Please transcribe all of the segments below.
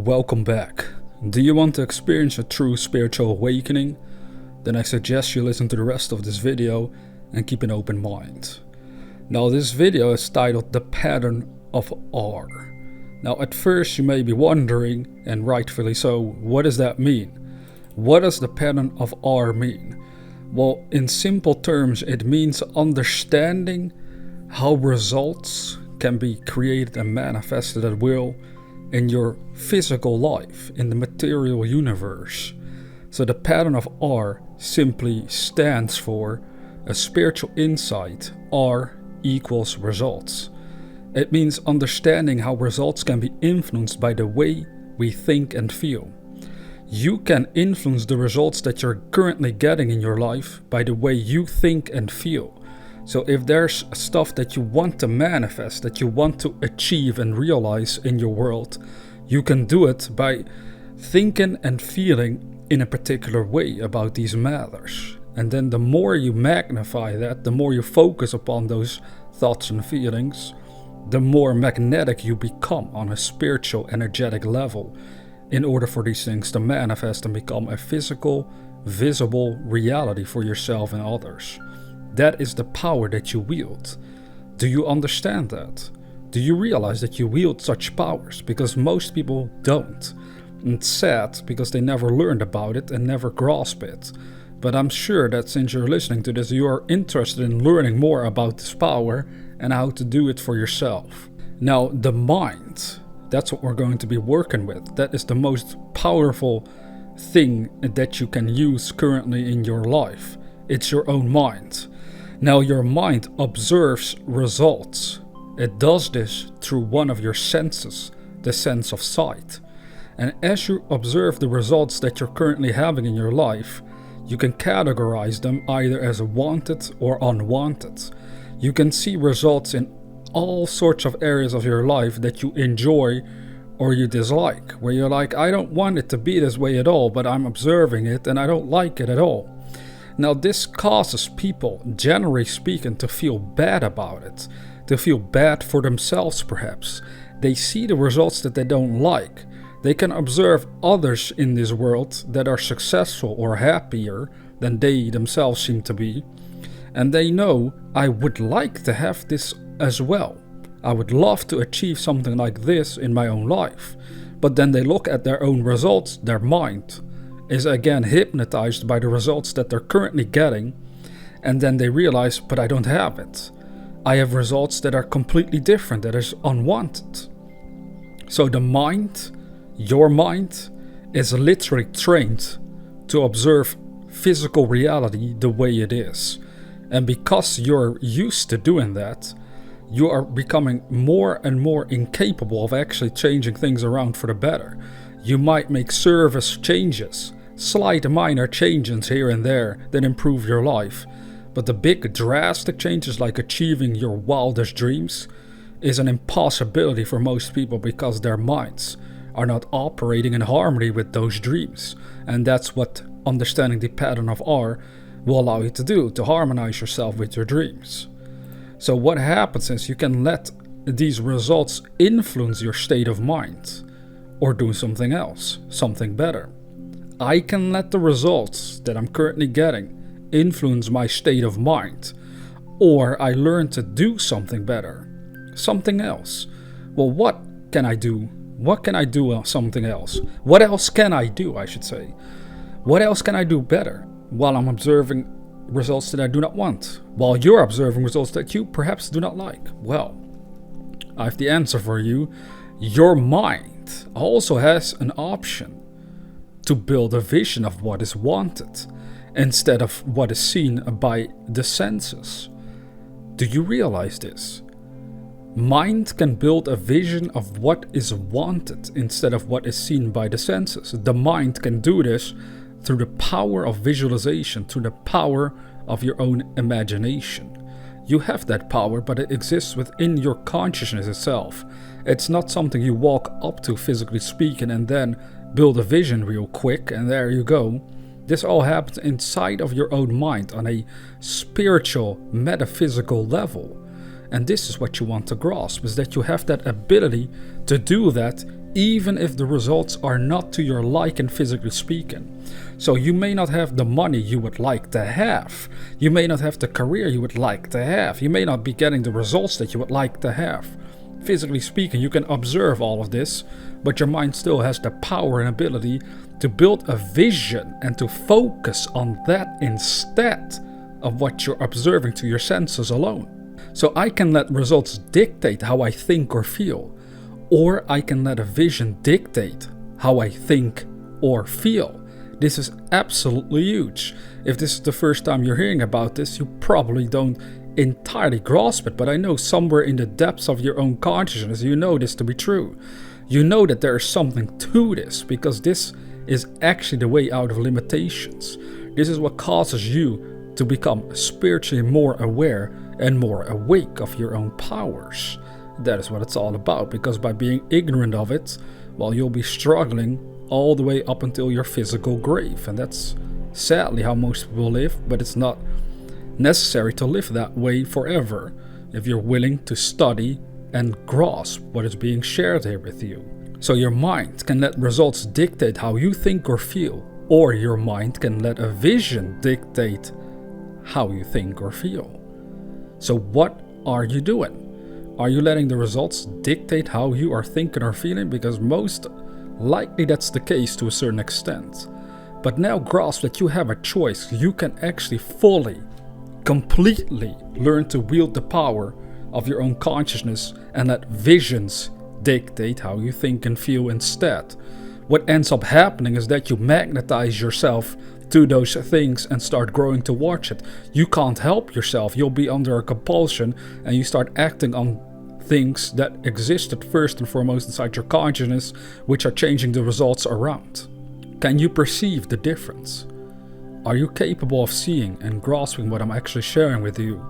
Welcome back. Do you want to experience a true spiritual awakening? Then I suggest you listen to the rest of this video and keep an open mind. Now this video is titled The Pattern of R. Now at first you may be wondering, and rightfully so, what does that mean? What does the pattern of R mean? Well, in simple terms, it means understanding how results can be created and manifested at will in your physical life, in the material universe. So the pattern of R simply stands for a spiritual insight. R equals results. It means understanding how results can be influenced by the way we think and feel. You can influence the results that you're currently getting in your life by the way you think and feel. So if there's stuff that you want to manifest, that you want to achieve and realize in your world, you can do it by thinking and feeling in a particular way about these matters. And then the more you magnify that, the more you focus upon those thoughts and feelings, the more magnetic you become on a spiritual, energetic level in order for these things to manifest and become a physical, visible reality for yourself and others. That is the power that you wield. Do you understand that? Do you realize that you wield such powers? Because most people don't. And it's sad because they never learned about it and never grasp it. But I'm sure that since you're listening to this, you are interested in learning more about this power and how to do it for yourself. Now, the mind, that's what we're going to be working with. That is the most powerful thing that you can use currently in your life. It's your own mind. Now your mind observes results. It does this through one of your senses, the sense of sight. And as you observe the results that you're currently having in your life, you can categorize them either as wanted or unwanted. You can see results in all sorts of areas of your life that you enjoy or you dislike, where you're like, I don't want it to be this way at all, but I'm observing it and I don't like it at all. Now this causes people, generally speaking, to feel bad about it, to feel bad for themselves perhaps. They see the results that they don't like. They can observe others in this world that are successful or happier than they themselves seem to be. And they know, I would like to have this as well. I would love to achieve something like this in my own life. But then they look at their own results, their mind is again hypnotized by the results that they're currently getting, and then they realize, but I don't have it. I have results that are completely different, that is unwanted. So the mind, your mind, is literally trained to observe physical reality the way it is. And because you're used to doing that, you are becoming more and more incapable of actually changing things around for the better. You might make service changes, slight minor changes here and there that improve your life. But the big drastic changes like achieving your wildest dreams is an impossibility for most people because their minds are not operating in harmony with those dreams. And that's what understanding the pattern of R will allow you to do, to harmonize yourself with your dreams. So what happens is you can let these results influence your state of mind or do something else, something better. I can let the results that I'm currently getting influence my state of mind, or I learn to do something better, something else. Well, what can I do? What can I do something else? What else can I do, I should say? What else can I do better while I'm observing results that I do not want? While you're observing results that you perhaps do not like? Well, I have the answer for you. Your mind also has an option to build a vision of what is wanted instead of what is seen by the senses. Do you realize this? Mind can build a vision of what is wanted instead of what is seen by the senses. The mind can do this through the power of visualization, through the power of your own imagination. You have that power, but it exists within your consciousness itself. It's not something you walk up to, physically speaking, and then build a vision real quick and there you go. This all happens inside of your own mind on a spiritual, metaphysical level. And this is what you want to grasp, is that you have that ability to do that even if the results are not to your liking physically speaking. So you may not have the money you would like to have. You may not have the career you would like to have. You may not be getting the results that you would like to have. Physically speaking, you can observe all of this, but your mind still has the power and ability to build a vision and to focus on that instead of what you're observing to your senses alone. So I can let results dictate how I think or feel, or I can let a vision dictate how I think or feel. This is absolutely huge. If this is the first time you're hearing about this, you probably don't entirely grasp it, but I know somewhere in the depths of your own consciousness you know this to be true. You know that there is something to this, because this is actually the way out of limitations. This is what causes you to become spiritually more aware and more awake of your own powers. That is what it's all about, because by being ignorant of it, well, you'll be struggling all the way up until your physical grave. And that's sadly how most people live, but it's not necessary to live that way forever if you're willing to study and grasp what is being shared here with you. So your mind can let results dictate how you think or feel, or your mind can let a vision dictate how you think or feel. So what are you doing? Are you letting the results dictate how you are thinking or feeling? Because most likely that's the case to a certain extent. But now grasp that you have a choice. You can actually fully, completely learn to wield the power of your own consciousness and let visions dictate how you think and feel instead. What ends up happening is that you magnetize yourself to those things and start growing towards it. You can't help yourself. You'll be under a compulsion and you start acting on things that existed first and foremost inside your consciousness, which are changing the results around. Can you perceive the difference? Are you capable of seeing and grasping what I'm actually sharing with you?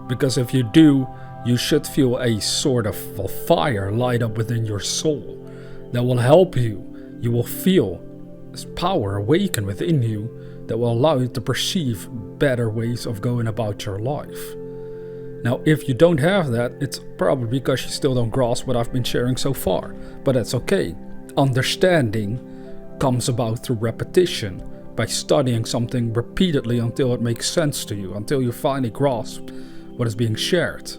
Because if you do, you should feel a sort of fire light up within your soul that will help you. You will feel this power awaken within you that will allow you to perceive better ways of going about your life. Now, if you don't have that, it's probably because you still don't grasp what I've been sharing so far. But that's okay. Understanding comes about through repetition, by studying something repeatedly until it makes sense to you, until you finally grasp what is being shared.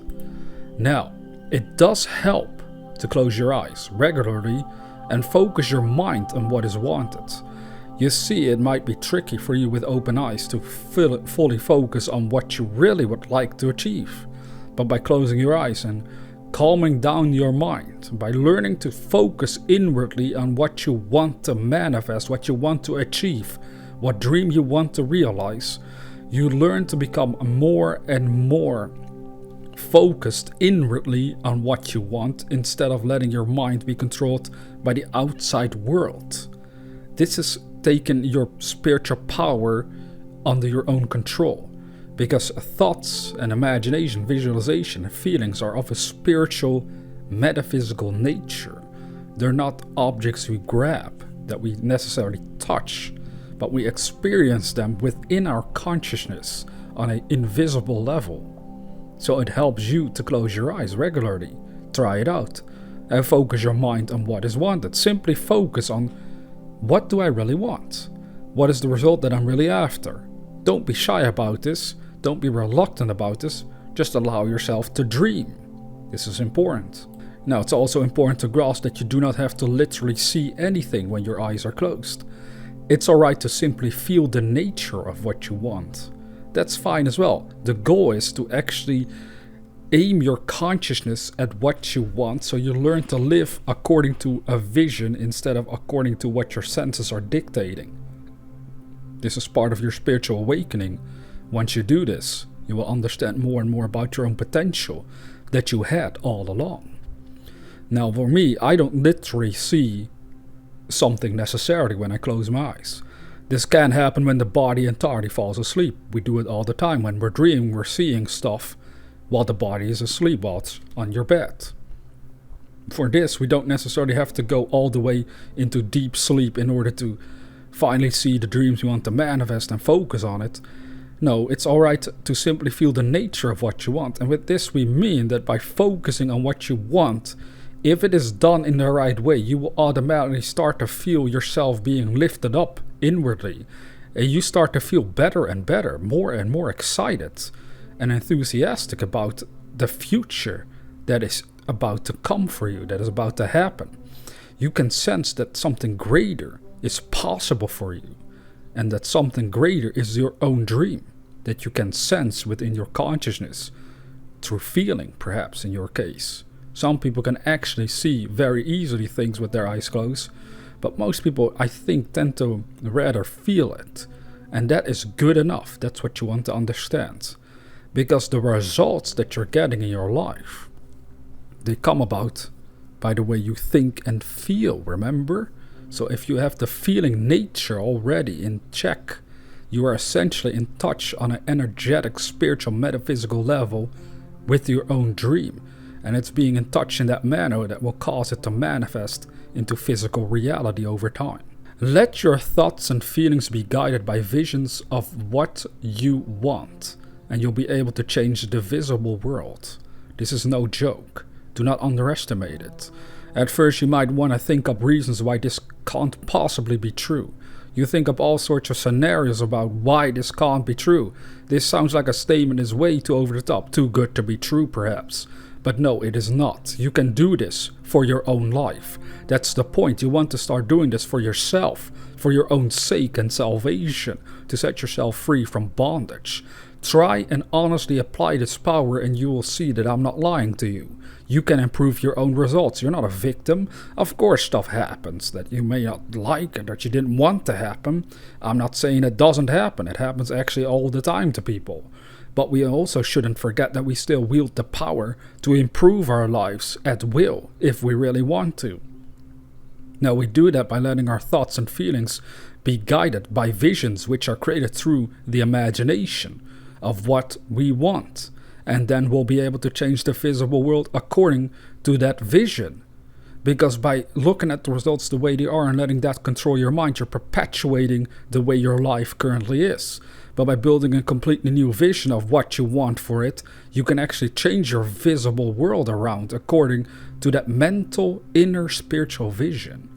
Now, it does help to close your eyes regularly and focus your mind on what is wanted. You see, it might be tricky for you with open eyes to fully focus on what you really would like to achieve. But by closing your eyes and calming down your mind, by learning to focus inwardly on what you want to manifest, what you want to achieve, what dream you want to realize, you learn to become more and more focused inwardly on what you want instead of letting your mind be controlled by the outside world. This is taking your spiritual power under your own control, because thoughts and imagination, visualization and feelings are of a spiritual, metaphysical nature. They're not objects we grab, that we necessarily touch, but we experience them within our consciousness on an invisible level. So it helps you to close your eyes regularly, try it out, and focus your mind on what is wanted. Simply focus on, what do I really want? What is the result that I'm really after? Don't be shy about this. Don't be reluctant about this. Just allow yourself to dream. This is important. Now, it's also important to grasp that you do not have to literally see anything when your eyes are closed. It's alright to simply feel the nature of what you want. That's fine as well. The goal is to actually aim your consciousness at what you want, so you learn to live according to a vision instead of according to what your senses are dictating. This is part of your spiritual awakening. Once you do this, you will understand more and more about your own potential that you had all along. Now, for me, I don't literally see something necessarily when I close my eyes. This can happen when the body entirely falls asleep. We do it all the time. When we're dreaming, we're seeing stuff while the body is asleep, while it's on your bed. For this, we don't necessarily have to go all the way into deep sleep in order to finally see the dreams we want to manifest and focus on it. No, it's alright to simply feel the nature of what you want. And with this, we mean that by focusing on what you want If it is done in the right way, you will automatically start to feel yourself being lifted up inwardly. And you start to feel better and better, more and more excited and enthusiastic about the future that is about to come for you, that is about to happen. You can sense that something greater is possible for you, and that something greater is your own dream that you can sense within your consciousness through feeling, perhaps in your case. Some people can actually see very easily things with their eyes closed, but most people, I think, tend to rather feel it. And that is good enough. That's what you want to understand. Because the results that you're getting in your life, they come about by the way you think and feel, remember? So if you have the feeling nature already in check, you are essentially in touch on an energetic, spiritual, metaphysical level with your own dream. And it's being in touch in that manner that will cause it to manifest into physical reality over time. Let your thoughts and feelings be guided by visions of what you want, and you'll be able to change the visible world. This is no joke. Do not underestimate it. At first you might want to think up reasons why this can't possibly be true. You think up all sorts of scenarios about why this can't be true. This sounds like a statement is way too over the top, too good to be true perhaps. But no, it is not. You can do this for your own life. That's the point. You want to start doing this for yourself, for your own sake and salvation, to set yourself free from bondage. Try and honestly apply this power and you will see that I'm not lying to you. You can improve your own results. You're not a victim. Of course stuff happens that you may not like and that you didn't want to happen. I'm not saying it doesn't happen. It happens actually all the time to people. But we also shouldn't forget that we still wield the power to improve our lives at will if we really want to. Now we do that by letting our thoughts and feelings be guided by visions which are created through the imagination of what we want. And then we'll be able to change the visible world according to that vision. Because by looking at the results the way they are and letting that control your mind, you're perpetuating the way your life currently is. But by building a completely new vision of what you want for it, you can actually change your visible world around according to that mental inner spiritual vision.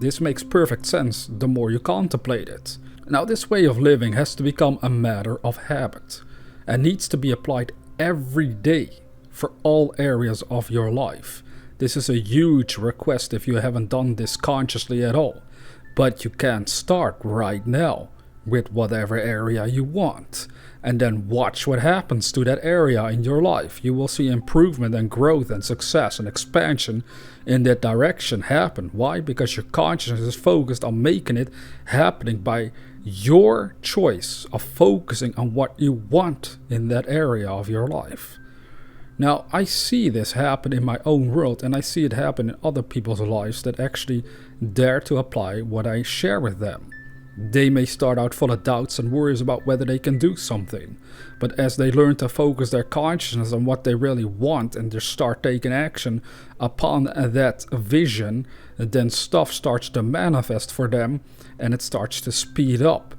This makes perfect sense the more you contemplate it. Now this way of living has to become a matter of habit and needs to be applied every day for all areas of your life. This is a huge request if you haven't done this consciously at all, but you can start right now with whatever area you want and then watch what happens to that area in your life. You will see improvement and growth and success and expansion in that direction happen. Why? Because your consciousness is focused on making it happening by your choice of focusing on what you want in that area of your life. Now, I see this happen in my own world and I see it happen in other people's lives that actually dare to apply what I share with them. They may start out full of doubts and worries about whether they can do something, but as they learn to focus their consciousness on what they really want and just start taking action upon that vision, then stuff starts to manifest for them and it starts to speed up.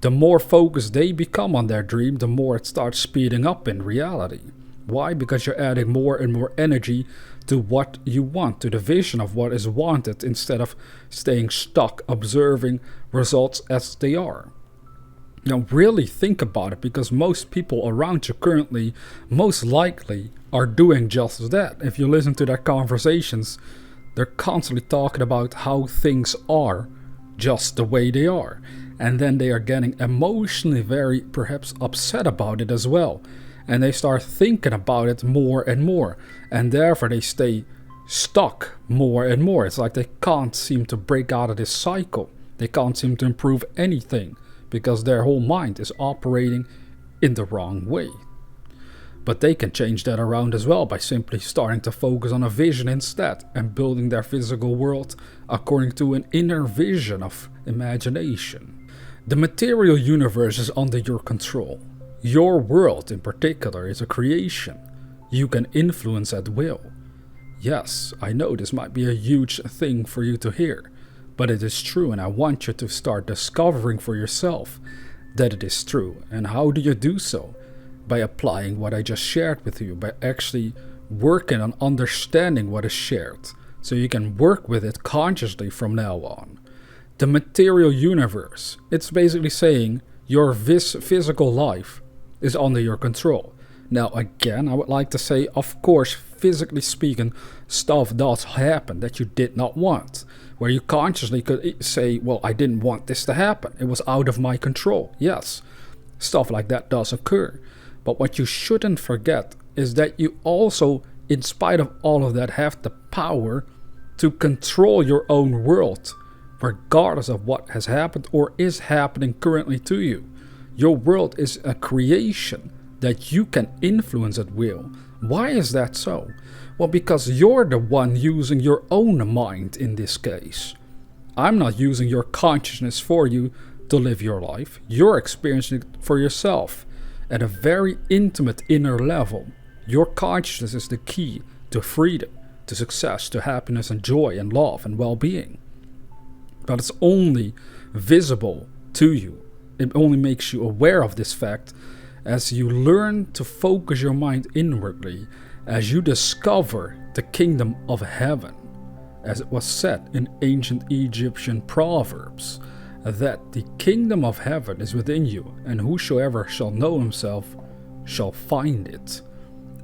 The more focused they become on their dream, the more it starts speeding up in reality. Why? Because you're adding more and more energy to what you want, to the vision of what is wanted, instead of staying stuck observing results as they are. Now really think about it, because most people around you currently most likely are doing just that. If you listen to their conversations, they're constantly talking about how things are just the way they are. And then they are getting emotionally very perhaps upset about it as well. And they start thinking about it more and more. And therefore they stay stuck more and more. It's like they can't seem to break out of this cycle. They can't seem to improve anything because their whole mind is operating in the wrong way. But they can change that around as well by simply starting to focus on a vision instead and building their physical world according to an inner vision of imagination. The material universe is under your control. Your world in particular is a creation you can influence at will. Yes, I know this might be a huge thing for you to hear, but it is true, and I want you to start discovering for yourself that it is true. And how do you do so? By applying what I just shared with you, by actually working on understanding what is shared, so you can work with it consciously from now on. The material universe, it's basically saying your physical life is under your control. Now again, I would like to say, of course, physically speaking, stuff does happen that you did not want, where you consciously could say, well, I didn't want this to happen, it was out of my control. Yes, stuff like that does occur. But what you shouldn't forget is that you also, in spite of all of that, have the power to control your own world, regardless of what has happened or is happening currently to you. Your world is a creation that you can influence at will. Why is that so? Well, because you're the one using your own mind in this case. I'm not using your consciousness for you to live your life. You're experiencing it for yourself at a very intimate inner level. Your consciousness is the key to freedom, to success, to happiness and joy and love and well-being. But it's only visible to you. It only makes you aware of this fact as you learn to focus your mind inwardly, as you discover the kingdom of heaven, as it was said in ancient Egyptian proverbs, that the kingdom of heaven is within you, and whosoever shall know himself shall find it.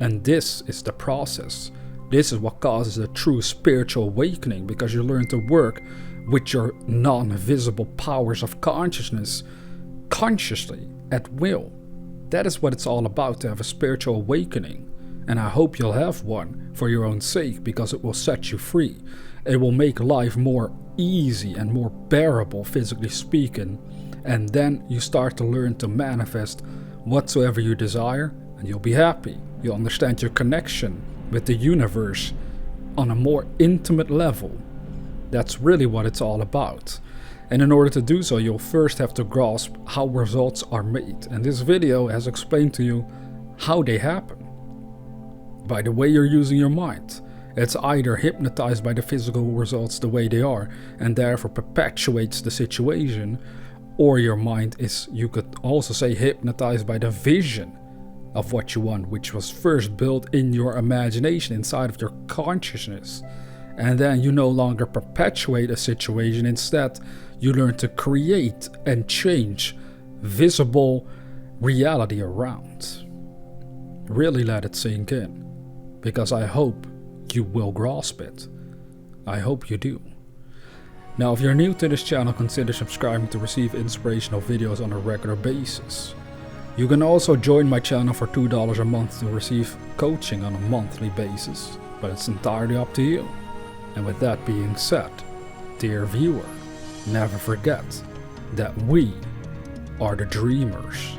And this is the process. This is what causes a true spiritual awakening, because you learn to work with your non-visible powers of consciousness consciously, at will. That is what it's all about, to have a spiritual awakening. And I hope you'll have one for your own sake, because it will set you free. It will make life more easy and more bearable, physically speaking. And then you start to learn to manifest whatsoever you desire, and you'll be happy. You'll understand your connection with the universe on a more intimate level. That's really what it's all about. And in order to do so, you'll first have to grasp how results are made. And this video has explained to you how they happen. By the way you're using your mind. It's either hypnotized by the physical results the way they are, and therefore perpetuates the situation, or your mind is, you could also say, hypnotized by the vision of what you want, which was first built in your imagination, inside of your consciousness. And then you no longer perpetuate a situation. Instead, you learn to create and change visible reality around. Really let it sink in, because I hope you will grasp it. I hope you do. Now, if you're new to this channel, consider subscribing to receive inspirational videos on a regular basis. You can also join my channel for $2 a month to receive coaching on a monthly basis, but it's entirely up to you. And with that being said, dear viewer, never forget that we are the dreamers.